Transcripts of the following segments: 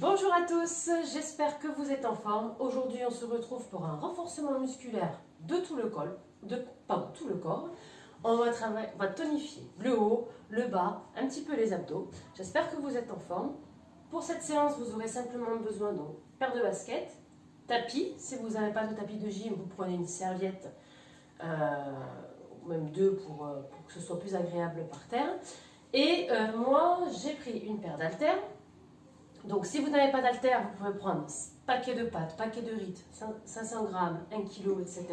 Bonjour à tous, j'espère que vous êtes en forme. Aujourd'hui, on se retrouve pour un renforcement musculaire de tout le corps. On va tonifier le haut, le bas, un petit peu les abdos. J'espère que vous êtes en forme. Pour cette séance, vous aurez simplement besoin d'une paire de baskets, tapis. Si vous n'avez pas de tapis de gym, vous prenez une serviette, ou même deux pour que ce soit plus agréable par terre. Et moi, j'ai pris une paire d'haltères. Donc, si vous n'avez pas d'haltères, vous pouvez prendre paquet de pâtes, paquet de riz, 500 grammes, 1 kg, etc.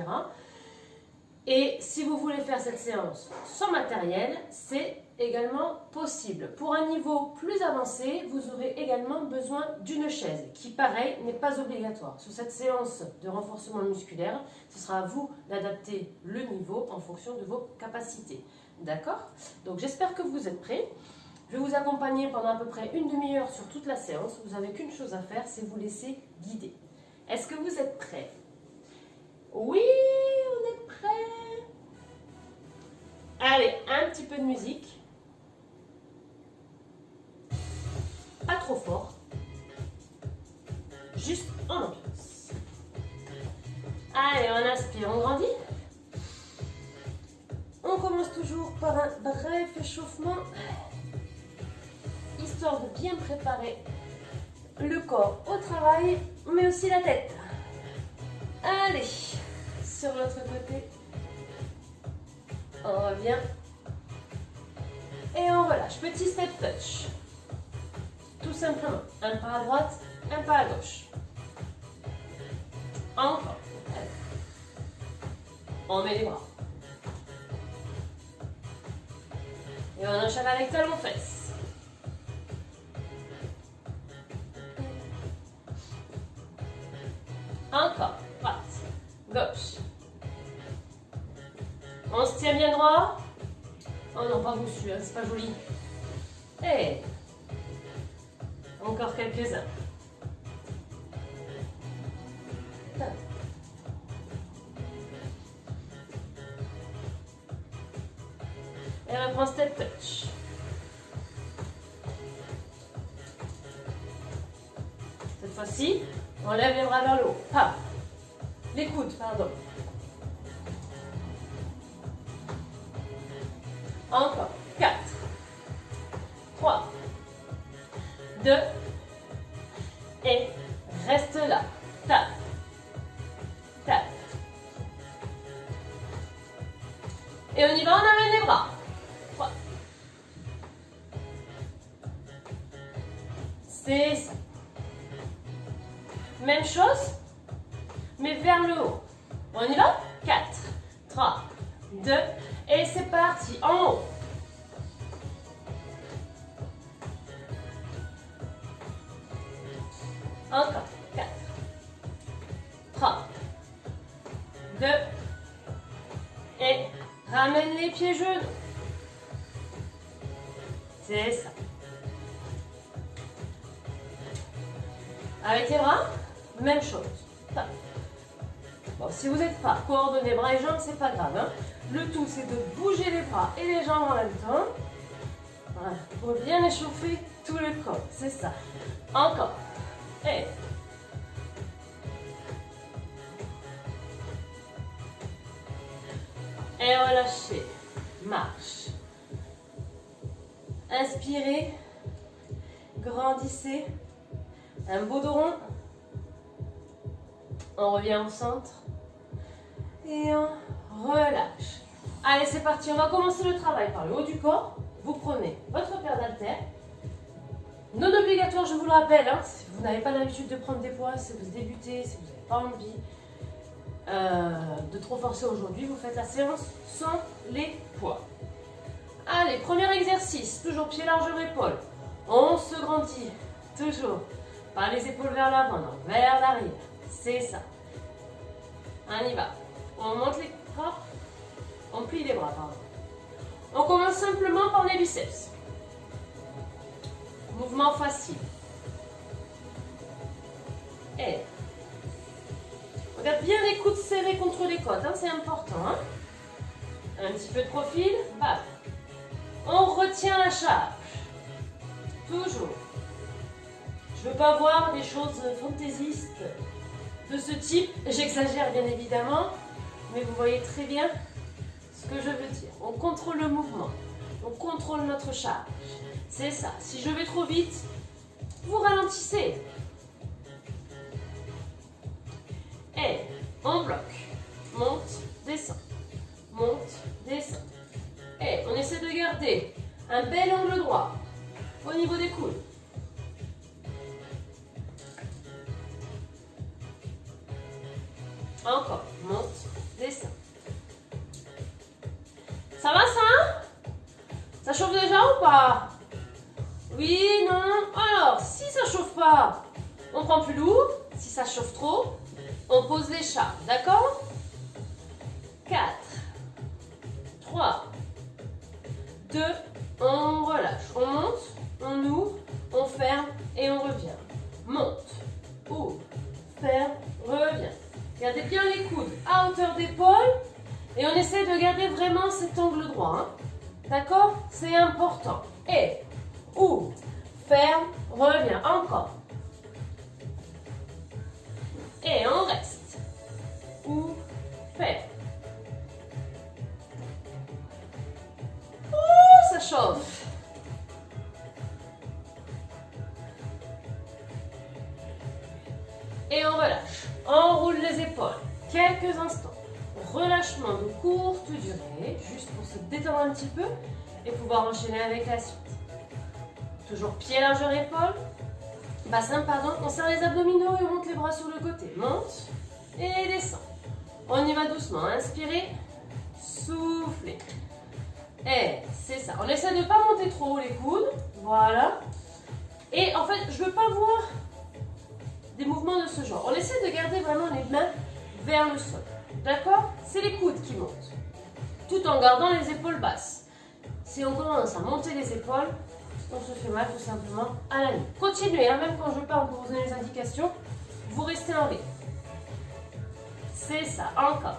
Et si vous voulez faire cette séance sans matériel, c'est également possible. Pour un niveau plus avancé, vous aurez également besoin d'une chaise, qui pareil, n'est pas obligatoire. Sur cette séance de renforcement musculaire, ce sera à vous d'adapter le niveau en fonction de vos capacités. D'accord? Donc, j'espère que vous êtes prêts. Je vais vous accompagner pendant à peu près une demi-heure sur toute la séance. Vous n'avez qu'une chose à faire, c'est vous laisser guider. Est-ce que vous êtes prêts? Oui, on est prêts. Allez, un petit peu de musique. Pas trop fort. Juste en ambiance. Allez, on inspire, on grandit. On commence toujours par un bref échauffement, histoire de bien préparer le corps au travail, mais aussi la tête. Allez, sur l'autre côté, on revient et on relâche. Petit step touch, tout simplement. Un pas à droite, un pas à gauche. Encore. On met les bras. Et on enchaîne avec talons-fesses. Encore, droite, gauche. On se tient bien droit. Oh non, pas boussu, hein, c'est pas joli. Et encore quelques-uns. Et on reprend step touch. Cette fois-ci, on lève les bras vers le haut. Ah, les coudes, pardon. Encore. 4, 3, 2, et reste là. Tape. Tape. Et on y va, on amène les bras. 3. C'est ça. Même chose, mais vers le haut. On y va? 4, 3, 2, et c'est parti. En haut. Encore. 4, 3, 2, et ramène les pieds genoux. C'est ça. Avec les bras, même chose. Bon, si vous n'êtes pas coordonné bras et jambes, c'est pas grave. Hein. Le tout, c'est de bouger les bras et les jambes en même temps. Voilà, pour bien échauffer tout le corps. C'est ça. Encore. Et relâchez. Marche. Inspirez. Grandissez. Un beau dos rond. On revient au centre. Et on relâche. Allez, c'est parti. On va commencer le travail par le haut du corps. Vous prenez votre paire d'haltères. Non obligatoire, je vous le rappelle. Hein, si vous n'avez pas l'habitude de prendre des poids, si vous débutez, si vous n'avez pas envie de trop forcer aujourd'hui, vous faites la séance sans les poids. Allez, premier exercice. Toujours pied largeur épaule. On se grandit. Toujours. Par les épaules vers l'avant, non, vers l'arrière. C'est ça. On y va. On monte les bras. On plie les bras, pardon. On commence simplement par les biceps. Mouvement facile. Et regarde bien les coudes serrés contre les côtes, hein, c'est important. Hein. Un petit peu de profil. Bam. On retient la charge. Toujours. Je ne veux pas voir des choses fantaisistes de ce type. J'exagère bien évidemment, mais vous voyez très bien ce que je veux dire. On contrôle le mouvement, on contrôle notre charge. C'est ça. Si je vais trop vite, vous ralentissez. Et on bloque. Monte, descend. Monte, descend. Et on essaie de garder un bel angle droit au niveau des coudes. Encore. Monte, descend. Ça va ça? Ça chauffe déjà ou pas? Oui, non. Alors, si ça chauffe pas, on prend plus lourd. Si ça chauffe trop, on pose les charges. D'accord? 4, 3, 2, on relâche. On monte, on ouvre, on ferme et on revient. Monte, ouvre, ferme, revient. Gardez bien les coudes à hauteur d'épaule et on essaie de garder vraiment cet angle droit. Hein. D'accord? C'est important. Et ouvre, ferme, revient. Encore. Et on reste. Ouvre, ferme. Oh, ça chauffe. Et on relâche. On roule les épaules. Quelques instants. Relâchement de courte durée, juste pour se détendre un petit peu et pouvoir enchaîner avec la suite. Toujours pied largeur épaule. Bassin, pardon. On serre les abdominaux et on monte les bras sur le côté. Monte et descend. On y va doucement. Inspirez. Soufflez. Et c'est ça. On essaie de ne pas monter trop haut les coudes. Voilà. Et en fait, je ne veux pas voir des mouvements de ce genre. On essaie de garder vraiment les mains vers le sol. D'accord? C'est les coudes qui montent. Tout en gardant les épaules basses. Si on commence à monter les épaules, on se fait mal tout simplement à la nuque. Continuez, hein, même quand je parle pour vous donner les indications, vous restez en rythme. C'est ça, encore.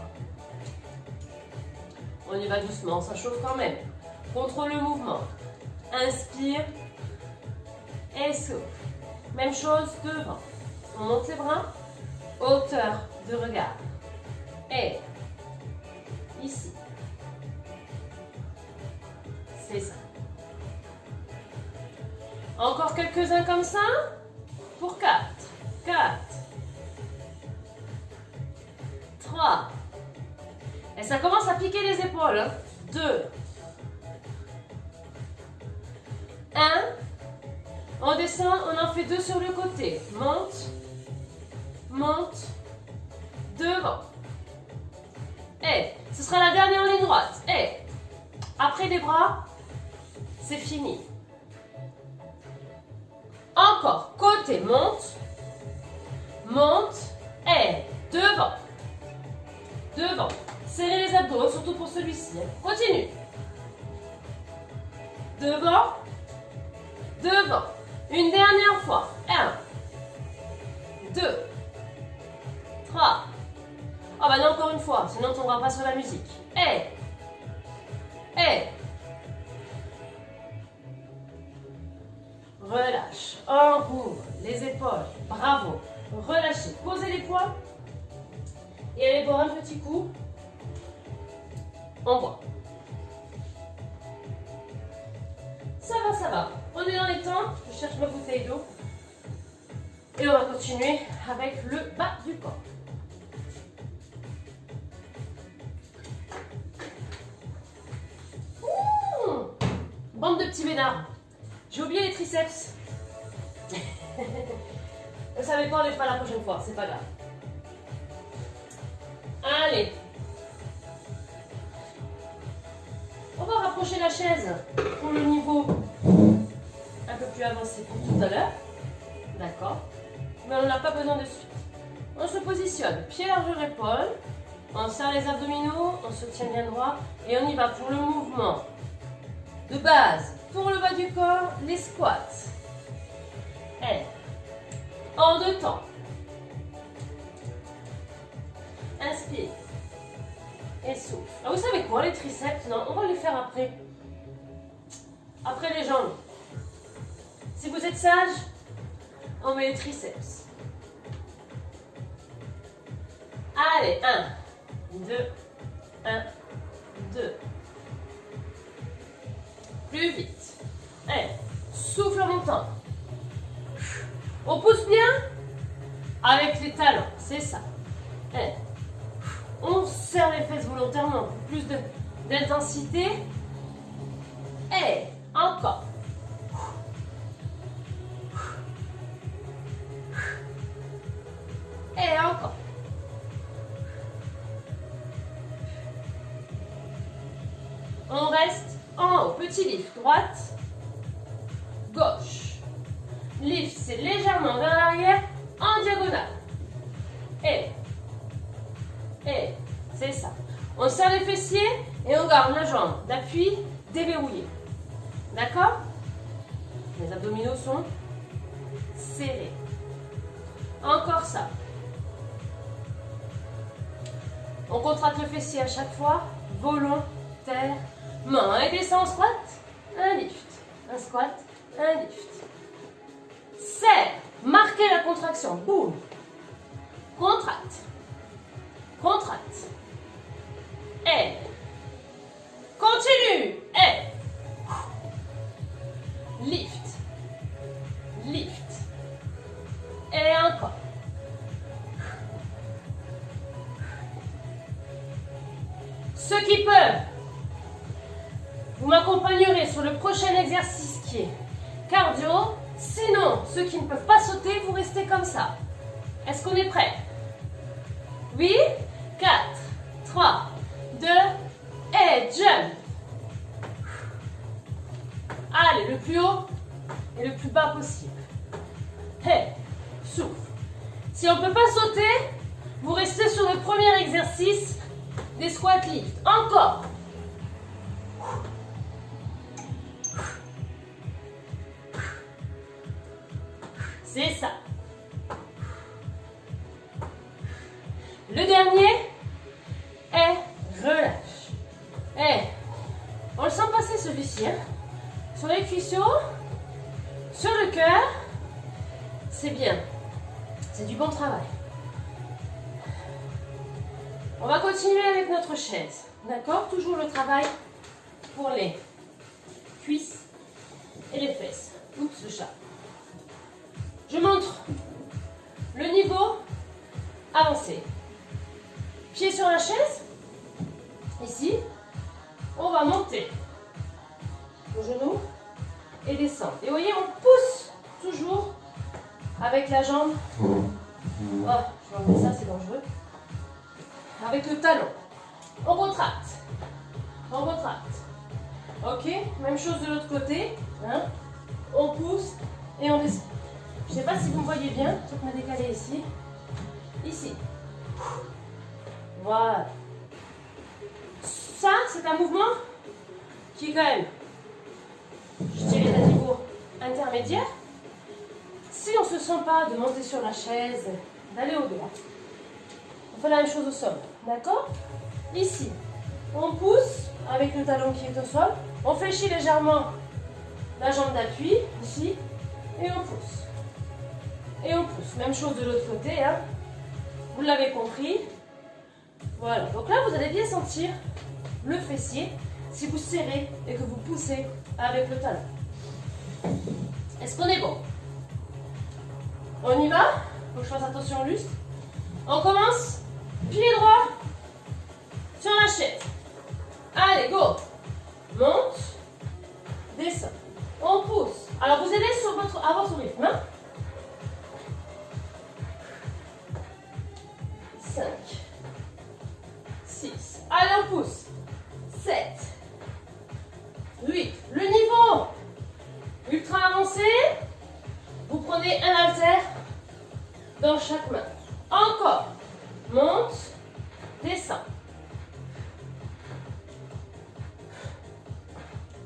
On y va doucement, ça chauffe quand même. Contrôle le mouvement. Inspire et souffle. Même chose devant. On monte les bras, hauteur de regard. Et ici. C'est ça. Encore quelques-uns comme ça. Pour 4, 4, 3. Et ça commence à piquer les épaules. Hein. 2, 1. On descend, on en fait 2 sur le côté. Monte, monte, devant. Et ce sera la dernière ligne droite. Et après les bras, c'est fini. Encore, côté, monte, monte, et devant. Devant. Serrez les abdos, surtout pour celui-ci. Continue. Devant, devant. Une dernière fois. 1, 2, 3. Oh bah non, encore une fois, sinon on ne tombera pas sur la musique. Et. Relâche. On couvre les épaules. Bravo. Relâchez. Posez les poings. Et allez boire un petit coup. On boit. Ça va, ça va. On est dans les temps. Je cherche ma bouteille d'eau. Et on va continuer avec le bas du corps. Bande de petits vénards. J'ai oublié les triceps. Vous savez quoi, on les fera la prochaine fois, c'est pas grave. Allez. On va rapprocher la chaise pour le niveau un peu plus avancé pour tout à l'heure. D'accord. Mais on n'a pas besoin de suite. On se positionne, pied largeur épaule. On serre les abdominaux, on se tient bien droit. Et on y va pour le mouvement de base. Pour le bas du corps, les squats. Et en 2 temps. Inspire. Et souffle. Ah, vous savez quoi, les triceps, non, on va les faire après. Après les jambes. Si vous êtes sage, On met les triceps. Allez, 1, 2, 1, 2. Plus vite. Allez, souffle en montant. On pousse bien avec les talons, c'est ça. Allez. On serre les fesses volontairement pour plus d'intensité. Et encore. Et encore. On reste en haut. Petit lift. Droite. Gauche. Lift, c'est légèrement vers l'arrière en diagonale. Et. C'est ça. On serre les fessiers et on garde la jambe d'appui déverrouillée. D'accord? Les abdominaux sont serrés. Encore ça. On contracte le fessier à chaque fois, volontairement. Et descend en squat, un lift. Un squat, un lift. Serre. Marquez la contraction. Boum. Contracte. Contracte. Et. Continue. Et. Lift. Lift. Et encore. Ceux qui peuvent, vous m'accompagnerez sur le prochain exercice qui est cardio. Sinon, ceux qui ne peuvent pas sauter, vous restez comme ça. Est-ce qu'on est prêt? Oui, 4, 3, 2, et jump. Allez, le plus haut et le plus bas possible. Et souffle. Si on ne peut pas sauter, vous restez sur le premier exercice des squat lift. Encore. C'est ça. Le dernier est relâche. Et on le sent passer celui-ci. Hein? Sur les cuisseaux, sur le cœur. C'est bien. C'est du bon travail. On va continuer avec notre chaise. D'accord? Toujours le travail pour les cuisses et les fesses. Oups, le chat. Je montre le niveau avancé. Pied sur la chaise. Ici. On va monter le genou et descendre. Et vous voyez, on pousse toujours avec la jambe. Oh, je vais enlever ça, c'est dangereux. Avec le talon. On retracte. On retracte. Ok, même chose de l'autre côté. Hein. On pousse et on descend. Je ne sais pas si vous me voyez bien. Je vais me décaler ici. Ici. Voilà. Ça, c'est un mouvement qui est quand même, je dirais, d'un niveau intermédiaire. Si on ne se sent pas de monter sur la chaise, d'aller au-delà, on fait la même chose au sol. D'accord? Ici, on pousse avec le talon qui est au sol. On fléchit légèrement la jambe d'appui, ici, et on pousse. Et on pousse. Même chose de l'autre côté. Hein. Vous l'avez compris. Voilà. Donc là, vous allez bien sentir le fessier si vous serrez et que vous poussez avec le talon. Est-ce qu'on est bon? On y va? Faut que je fasse attention au lustre. On commence. Pied droit sur la chaise. Allez, go. Monte. Descend. On pousse. Alors, vous allez à votre rythme. Hein? 5. 6. Allez, on pousse. 7. 8. Le niveau ultra avancé. Vous prenez un haltère dans chaque main. Encore. Monte. Descend.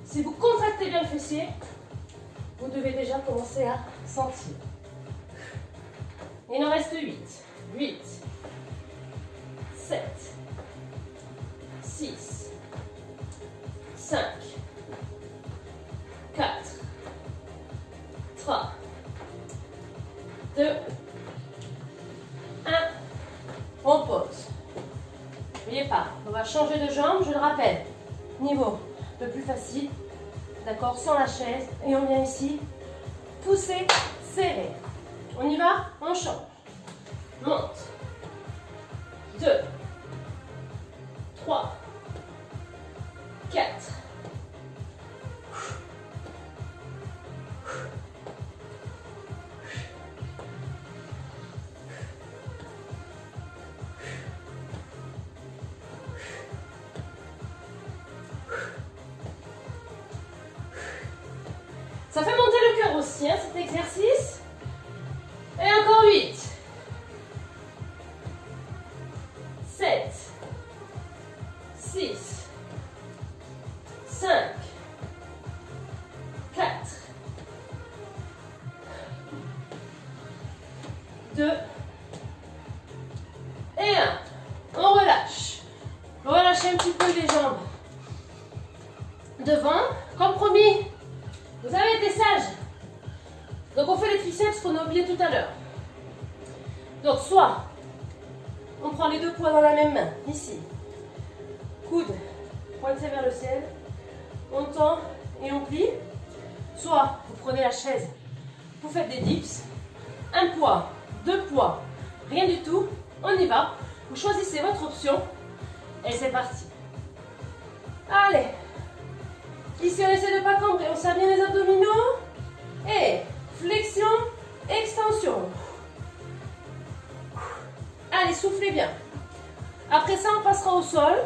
Si vous contractez bien le fessier, vous devez déjà commencer à sentir. Il en reste 8. 8. 7. 6. 5. 4. 3. changer de jambe, je le rappelle. Niveau le plus facile, d'accord, sans la chaise. Et on vient ici, pousser, serrer. On y va, on change. Monte. 2, 3, 4. Ça fait monter le cœur aussi, hein, cet exercice. Et encore 8. 7. 6. 5. 4. 2. Et 1. On relâche. Relâchez un petit peu les jambes devant. Comme promis, vous avez été sage. Donc on fait les triceps qu'on a oublié tout à l'heure. Donc soit on prend les deux poids dans la même main, ici. Coude pointé vers le ciel. On tend et on plie. Soit vous prenez la chaise, vous faites des dips. Un poids, deux poids, rien du tout. On y va. Vous choisissez votre option. Et c'est parti. Allez. Ici, on essaie de ne pas cambrer. On serre bien les abdominaux. Et flexion, extension. Allez, soufflez bien. Après ça, on passera au sol.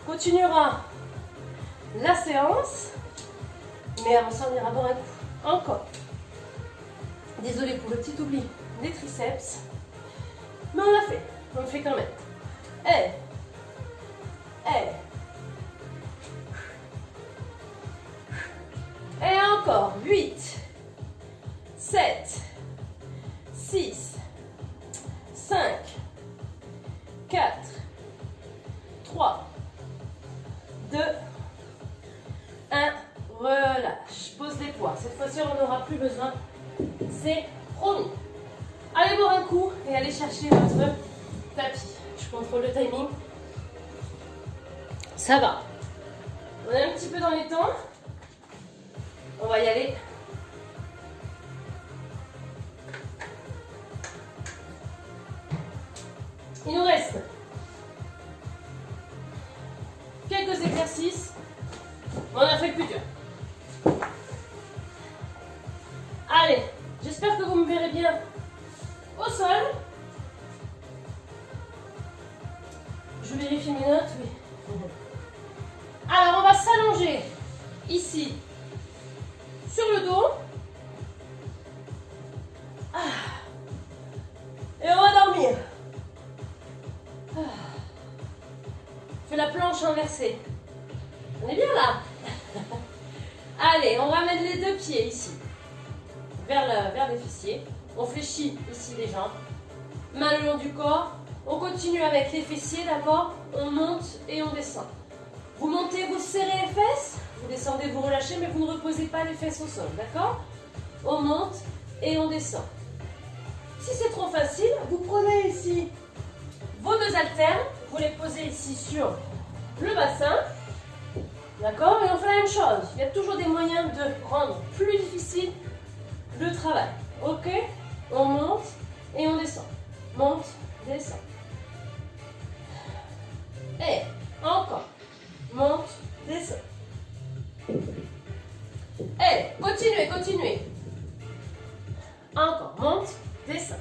Continuera la séance. Mais avant ça, on ira boire un coup. Encore. Désolée pour le petit oubli des triceps. Mais on l'a fait. On le fait quand même. Et encore. 8, 7, 6, 5, 4, 3, 2, 1. Relâche. Pose les poids. Cette fois-ci, on n'aura plus besoin. C'est promis. Allez boire un coup et allez chercher votre tapis. Je contrôle le timing. Ça va. On est un petit peu dans les temps. On va y aller. Il nous reste quelques exercices. On a fait le plus dur. Allez, j'espère que vous me verrez bien au sol. Je vérifie mes notes, oui. Alors, on va s'allonger ici sur le dos. Et on va dormir. Fais la planche inversée. On est bien là. Allez, on ramène les deux pieds ici, vers les fessiers. On fléchit ici les jambes. Main le long du corps. On continue avec les fessiers, d'accord? On monte et on descend. Vous montez, vous serrez les fesses. Vous descendez, vous relâchez, mais vous ne reposez pas les fesses au sol, d'accord? On monte et on descend. Si c'est trop facile, vous prenez ici vos deux haltères. Vous les posez ici sur le bassin. D'accord? Et on fait la même chose. Il y a toujours des moyens de rendre plus difficile le travail. Ok? On monte et on descend. Monte, descend. Et encore. Monte, descend. Et continuez, continuez. Encore. Monte, descend.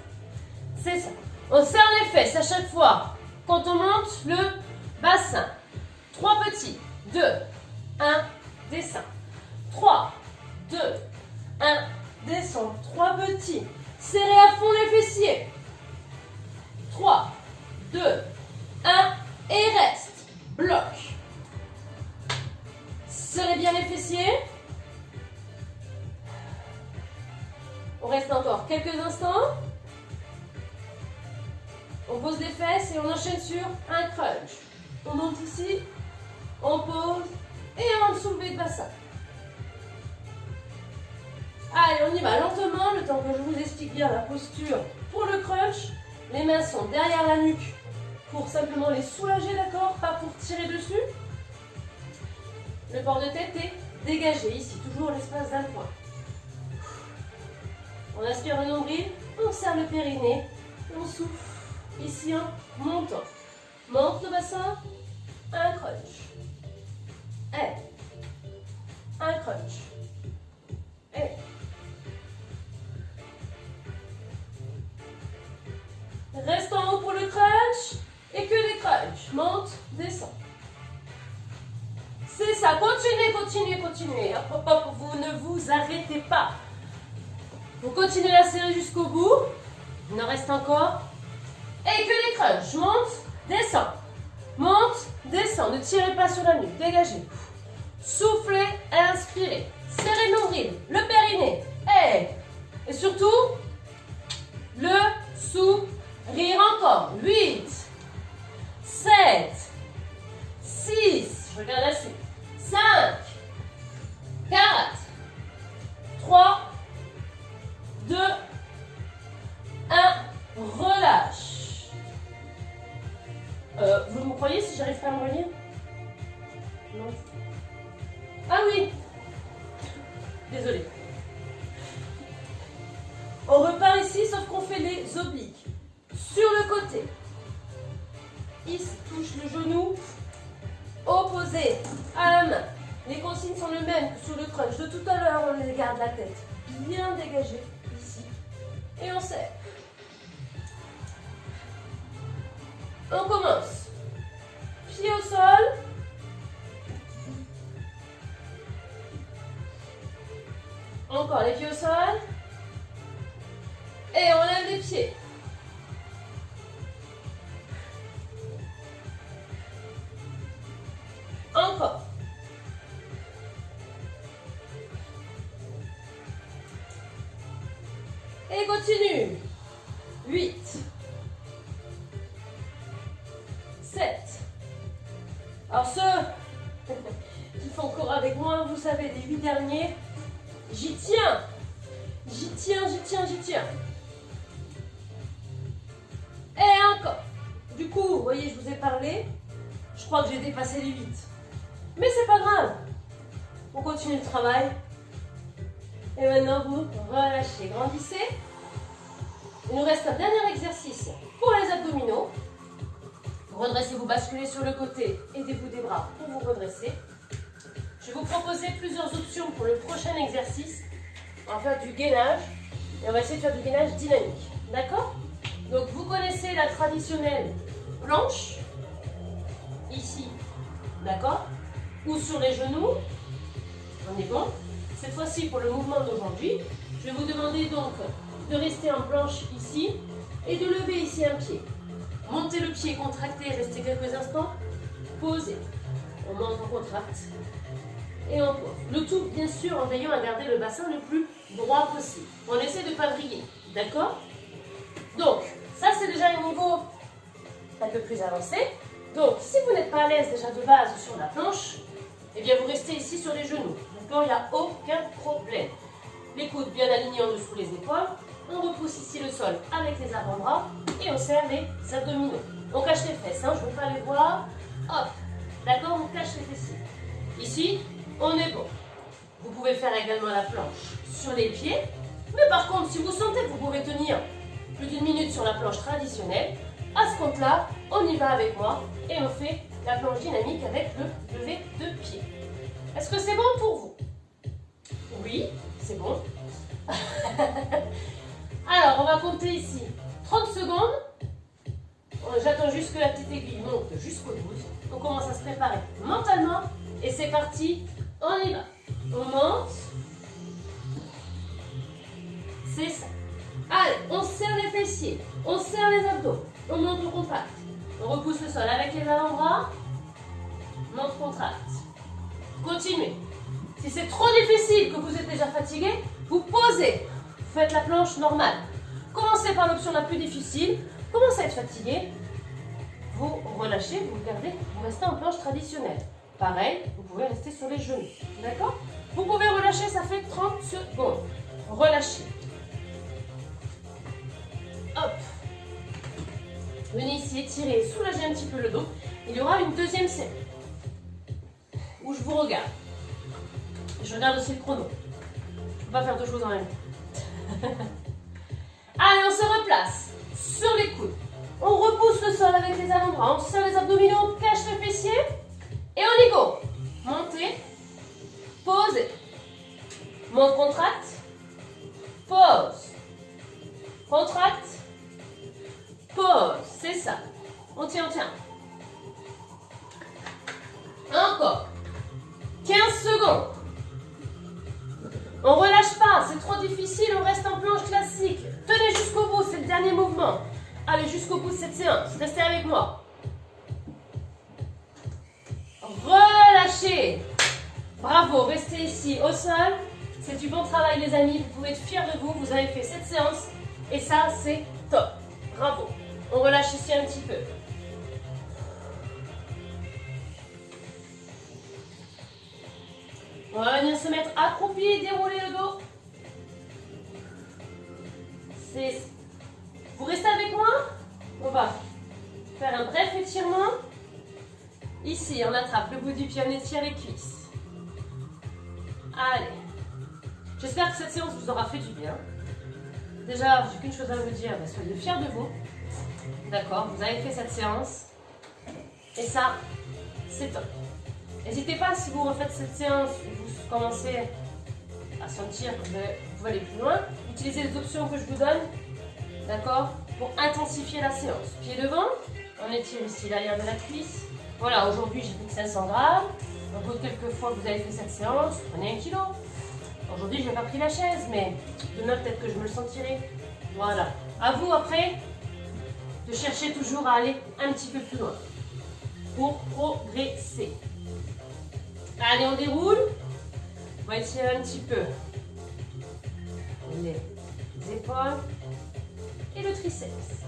C'est ça. On serre les fesses à chaque fois quand on monte le bassin. 3 petits. 2, 1, descend. 3, 2, 1, descend. 3 petits. Serrez à fond les fessiers. 3, 2, 1 et reste. Bloc. Serrez bien les fessiers. On reste encore quelques instants. On pose les fesses et on enchaîne sur un crunch. On monte ici, on pose et on soulevé de bassin. Allez, on y va lentement, le temps que je vous explique bien la posture pour le crunch. Les mains sont derrière la nuque pour simplement les soulager, d'accord? Pas pour tirer dessus. Le port de tête est dégagé, ici, toujours l'espace d'un point. On aspire le nombril, on serre le périnée, on souffle, ici en montant. Monte le bassin, un crunch. Et un crunch. Et reste en haut pour le crunch et que des crunchs. Monte, descend. C'est ça, continuez, continuez, continuez. Hop, hop, hop, vous ne vous arrêtez pas. Vous continuez la série jusqu'au bout. Il en reste encore. Et que des crunchs. Monte, descend. Monte, descend. Ne tirez pas sur la nuque. Dégagez. Soufflez, inspirez. Serrez le nombril, le périnée. Et surtout, le sourire encore. 8, 7, 6, je regarde la suite. 5, 4, 3, 2, 1, relâche. Vous me croyez si j'arrive pas à me relire? Non. Ah oui. Désolée. On repart ici, sauf qu'on fait les obliques. Sur le côté. Ici, touche le genou. Opposé à la main. Les consignes sont les mêmes que sur le crunch. De tout à l'heure, on les garde la tête bien dégagée, ici. Et on serre. On commence. Pied au sol. Encore les pieds au sol. Et on lève les pieds. Encore. Et continue. 8. 7. Alors ceux qui font encore avec moi, vous savez, les 8 derniers, j'y tiens. J'y tiens, j'y tiens, j'y tiens. Et encore. Du coup, vous voyez, je vous ai parlé. Je crois que j'ai dépassé les 8. Mais c'est pas grave. On continue le travail. Et maintenant, vous relâchez, grandissez. Il nous reste un dernier exercice pour les abdominaux. Redressez, vous basculez sur le côté. Aidez-vous des bras pour vous redresser. Je vais vous proposer plusieurs options pour le prochain exercice. On va faire du gainage. Et on va essayer de faire du gainage dynamique. D'accord? Donc, vous connaissez la traditionnelle planche. Ici. D'accord? Ou sur les genoux. On est bon. Cette fois-ci, pour le mouvement d'aujourd'hui, je vais vous demander donc de rester en planche ici et de lever ici un pied. Montez le pied, contractez, restez quelques instants. Posez. On monte, on contracte et on pose. Le tout, bien sûr, en veillant à garder le bassin le plus droit possible. On essaie de ne pas vriller. D'accord? Donc, ça, c'est déjà un niveau un peu plus avancé. Donc, si vous n'êtes pas à l'aise déjà de base sur la planche, eh bien, vous restez ici sur les genoux. D'accord? Il n'y a aucun problème. Les coudes bien alignés en dessous les épaules. On repousse ici le sol avec les avant-bras et on serre les abdominaux. On cache les fesses, hein, je ne veux pas les voir. Hop, d'accord? On cache les fessiers. Ici, on est bon. Vous pouvez faire également la planche sur les pieds. Mais par contre, si vous sentez que vous pouvez tenir plus d'une minute sur la planche traditionnelle, à ce compte-là, on y va avec moi et on fait la planche dynamique avec le lever de pied. Est-ce que c'est bon pour vous? Oui, c'est bon. Alors, on va compter ici 30 secondes. J'attends juste que la petite aiguille monte jusqu'au 12. On commence à se préparer mentalement. Et c'est parti, on y va. On monte. C'est ça. Allez, on serre les fessiers. On serre les abdos. On monte au contact. On repousse le sol avec les avant-bras. Monte, contracte. Continuez. Si c'est trop difficile, que vous êtes déjà fatigué, vous posez. Faites la planche normale. Commencez par l'option la plus difficile. Commencez à être fatigué. Vous relâchez, vous gardez, vous restez en planche traditionnelle. Pareil, vous pouvez rester sur les genoux. D'accord? Vous pouvez relâcher, ça fait 30 secondes. Relâchez. Hop. 8, Venez ici, étirez, soulagez un petit peu le dos. Il y aura une deuxième série où je vous regarde. Je regarde aussi le chrono. Je ne peux pas faire deux choses en même temps. Allez, on se replace sur les coudes. On repousse le sol avec les avant-bras. On serre les abdominaux, on cache le fessier. Et on y go. Montez. Posez. Monte, contracte. Pause. Contracte. Pause. C'est ça. On tient, on tient. Encore. 15 secondes. On relâche pas, c'est trop difficile, on reste en planche classique. Tenez jusqu'au bout, c'est le dernier mouvement. Allez jusqu'au bout de cette séance, restez avec moi. Relâchez. Bravo, restez ici au sol. C'est du bon travail les amis, vous pouvez être fiers de vous, vous avez fait cette séance. Et ça, c'est top. Bravo. On relâche ici un petit peu. On va venir se mettre accroupi et dérouler le dos. Vous restez avec moi? On va faire un bref étirement. Ici, on attrape le bout du pied, on étire les cuisses. Allez. J'espère que cette séance vous aura fait du bien. Déjà, j'ai qu'une chose à vous dire, soyez fiers de vous. D'accord, vous avez fait cette séance. Et ça, c'est top. N'hésitez pas, si vous refaites cette séance, vous commencez à sentir que vous pouvez aller plus loin, utilisez les options que je vous donne, d'accord, pour intensifier la séance. Pied devant, on étire ici l'arrière de la cuisse. Voilà, aujourd'hui j'ai fait que 500 grammes. Donc, au bout de quelques fois que vous avez fait cette séance, prenez 1 kilo. Aujourd'hui, je n'ai pas pris la chaise, mais demain, peut-être que je me le sentirai. Voilà. À vous, après, de chercher toujours à aller un petit peu plus loin pour progresser. Allez, on déroule. On va étirer un petit peu les épaules et le triceps.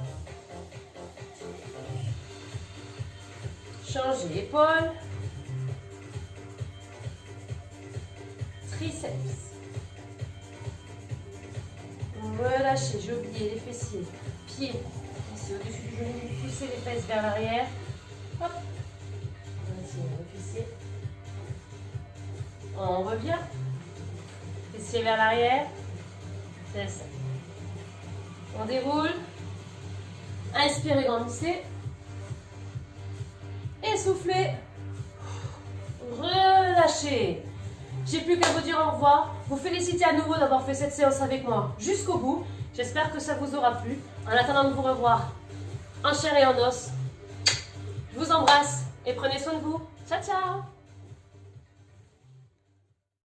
Changez épaules, triceps. Relâchez, j'ai oublié les fessiers, pieds, ici au-dessus du genou, poussez les fesses vers l'arrière. Hop, on va tirer le fessier. On revient, fessier vers l'arrière, c'est ça. On déroule, inspirez, grandissez, et soufflez, relâchez. J'ai plus qu'à vous dire au revoir, vous féliciter à nouveau d'avoir fait cette séance avec moi jusqu'au bout. J'espère que ça vous aura plu. En attendant de vous revoir en chair et en os, je vous embrasse et prenez soin de vous. Ciao, ciao!